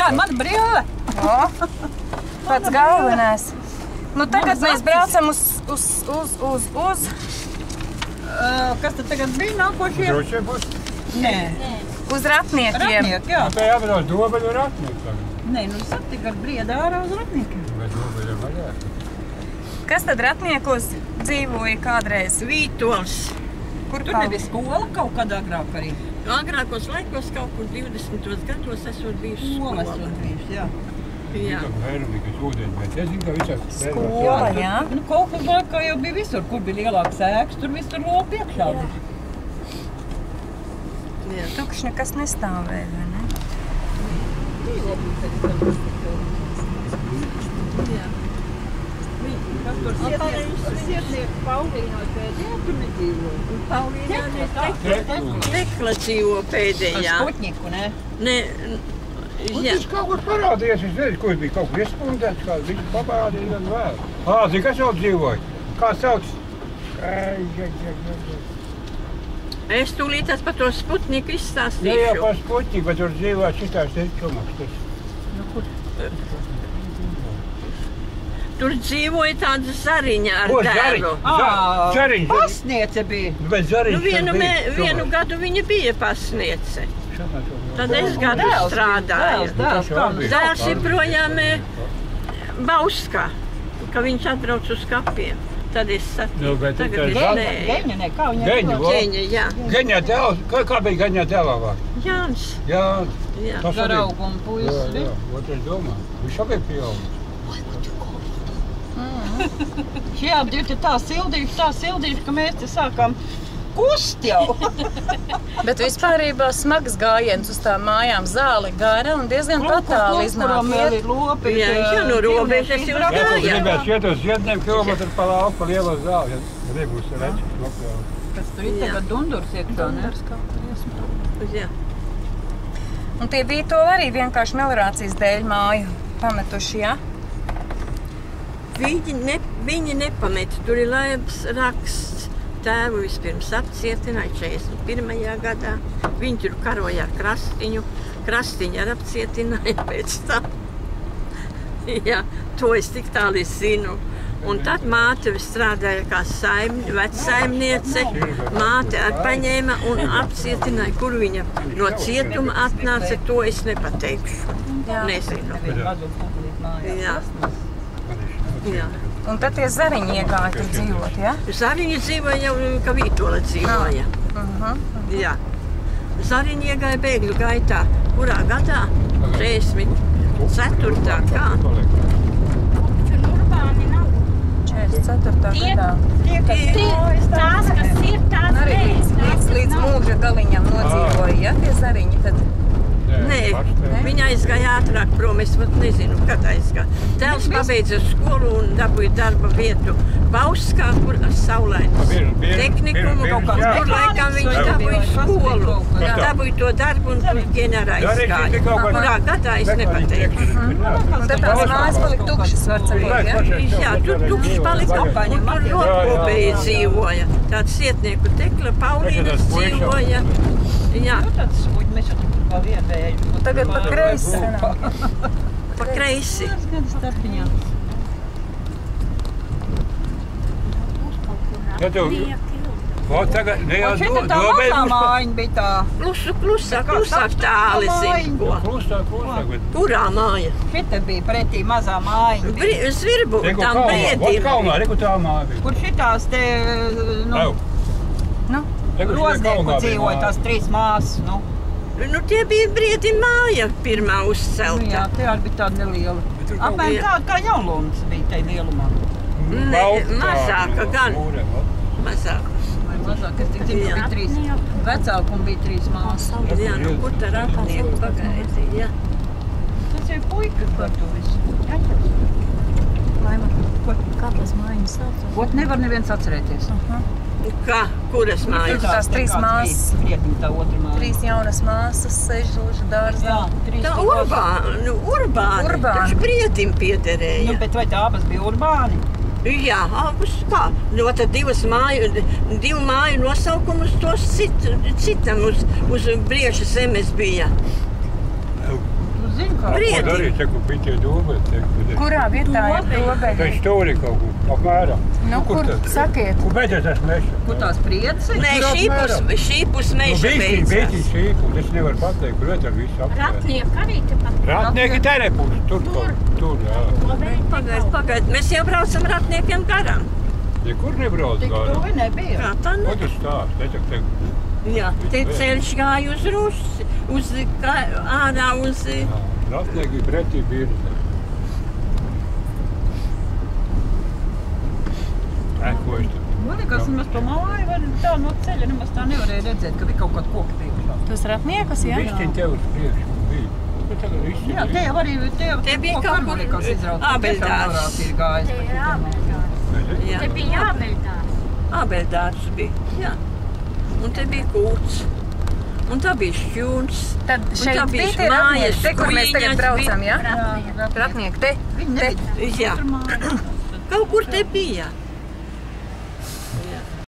tā ir mana brīve. Pats galvenais. Nu, tagad mēs braucam uz... Kas tad tagad bija nākošie? Drošie būs? Nē. Uz ratniekiem. Ratnieki, jā. Tā jābrauc Dobeļu ratnieku tagad. Nē, nu sati gar briedā ārā uz ratniekiem. Bet Dobeļu vaļāk. Kas tad ratniekos dzīvoja kādreiz? Vītols. Kur tur nebija skola kaut kad agrāk arī? Agrākos laikos kaut kur 20. gados esot bijusi Skola skola. esot bijusi, jā. Jā. Vērumīgas ūdeņi, bet es zinu, ka visās Skola, jā. Nu, kaut kur laikā jau bija visur, kur bija lielāks ēks, tur visur lopi iekšā. Jā. Tukšs nekas nestāvēja, vai ne? Jā. Kas tur sietnieku Paulīnā pēdējā tur nedzīvoja? Paulīnā Tekla dzīvo pēdējā. Sputņiku, ne? Ne, jā. Tas kaut kur parādījās, es nezinu, kur bija kaut kur iespundēts, kā viņš parādīja gan vēl. Zini, kas jau dzīvoja? Kā sauc? Es tūlītās par to Sputniku Ne jau izstāstīšu. par Sputņiku, bet tur dzīvoja šitās te čumaks. Tur dzīvoja tāda Zariņa ar Ko, dēlu. Zariņš? Pasniece bija. Bet Zariņš Nu, vienu gadu viņa bija pasniece. Tad es gadu strādāju. Dēls ir projām Bauskā, ka viņš atbrauc uz kapiem. Tad es Nu, bet tagad tā- nē. Geņa, ne, kā viņa Geņa, ir? vo. Ķēņa, jā. Geņā dēls, kā bija Geņā dēlā vārds? Jānis. Jā, Jā. tas Gar arī. augumu puisis bija. Ot es domāju, viņš jau bija pieauguši. Šie abi ir tā sildījuši, ka mēs te sākām kust jau. Bet vispārībā smags gājiens uz tām mājām, zāle gara un diezgan patāli Kuram vēl iznāk. ir lopi. Jā, nu robežas jau Ja tu gāja. gribētu iet uz ziedniem kilometru pa lauku, pa lielo zāli, ja nebūs redz, nokļāva. Kas tur ir tagad dundurs iekšā, ne? Jā. Un tie Vītoli arī vienkārši meliorācijas dēļ māju pametuši, jā? Viņi nepameta. Tur ir laibs raksts. Tēvu vispirms apcietināja 41. gadā. Viņi tur karoja ar Krastiņu. Krastiņu ar apcietināja pēc tam. Jā, to es tik tāli zinu. Un tad māte strādāja kā vecsaimniece. Māte paņēma un apcietināja, kur viņa no cietuma atnāca. To es nepateikšu. Nezinu. Jā. Jā. Un tad tie Zariņi iegāja tur dzīvot, jā? Zariņa dzīvoja jau, ka Vītola dzīvoja. Jā. Zariņa iegāja bēgļu gaitā. Kurā gadā? 44. kā? 44. gadā. Tās, kas ir tās Arī līdz mūža galiņam nodzīvoja, ja, tie Zariņi tad? Nē, viņa aizgāja ātrāk prom, es pat nezinu, kad aizgāja. Tēls pabeidza skolu un dabūja darba vietu Bauskā, kur saulainas tehnikumu. Tur laikam viņš dabūja skolu, dabūja to darbu un tur ģenerā aizgāja. Kurā gadā es nepateikšu. Un tad tās mājas palika tukšas, var cerēt, ja? Jā, tur tukšs palika, tur rotkopēji dzīvoja. Tāds sietnieku Tekla, Paulīnas dzīvoja. Jā. Tāds smuļi, mēs jau tur kā viedēju. Un tagad pa kreisi sanāk. Pa kreisi. Kādas starpiņā? Ja tu, o tagad, ne jau Šita tā mazā mājiņa bija tā. Klusāk tāli zinu, ko. Klusāk, bet... Kurā māja? Šita bija pretī mazā mājiņa. Zvirbu, tam brēdim. Kalnā, reku tā māja bija. Kur šitās te, roznieku dzīvoja tās 3 māsas, nu. Nu, tie bija briedi māja pirmā Nu uzcelta. jā, tie arī bija tāda neliela. Apmēram tāda kā Jaunlundas bija tai lielumā. Ne, mazāka gan. Mazāka. Vai mazāk, es tik zinu, bija 3 vecāku un bija 3 māsas. Jā, nu, kur tā ratnieku pagaidi, jā. Tas jau puika par to visu. Laima, kā tās mājiņas sauc? Ot nevar neviens atcerēties. Kā? Kuras mājas? Tās 3 māsas. Krietni tā otra māja. 3 jaunas māsas, 6 žulžu dārzā. Jā, 3 Tā urbāni. Taču briedim piederēja. Nu, bet vai tā abas bija urbāni? Jā, abas kā? No tad 2 māju nosaukumus tos citam uz Brieža zemes bija. zinu, kā. Ko darīt, te, kur bija tie dobeļi? Kurā vietā ir Tā dobeļi? ir stūrī kaut kur, apmēram. Nu, kur sakiet? Kur beidzot tas mežs? Kur tās prieci? Nē, šī pus meža Bija beidzās. šī pus, es nevaru pateikt, kur ir visu apmēram. Ratnieki arī tepat. Ratnieki terē pus, tur, jā. Pagaid, mēs jau braucam ratniekiem garām. Nekur nebrauc Tik gārā. tuvi nebija. Kā tā Ko ne? tu stāst? Es tev Jā, te ceļš gāja uz Rusi, ārā uz... Ratnieki pretī biržā. Ko es tur? Man liekas, nemaz pa māju var tā no ceļa nemaz tā nevarēja redzēt, ka bija kaut kāda koka priekšā. Tos ratniekus, jā? Vistiņ tev uz priekšu bija. Nu, tagad vistiņ Jā, te jau arī Te bija kaut kur Ābeļdārs. ir gājis. Te ir ābeļdārs. Jā, Te bija ābeļdārs. Ābeļdārs bija, jā. Un te bija kūts. Un tā bija šķūns. Tad Un šeit tā bija bija tie ratnieki, te, kur mēs tagad skujņas, braucam, jā? Ratnieki. Ratnieki, te. Viņi nebija Jā, tur mājās. kaut kur te bija.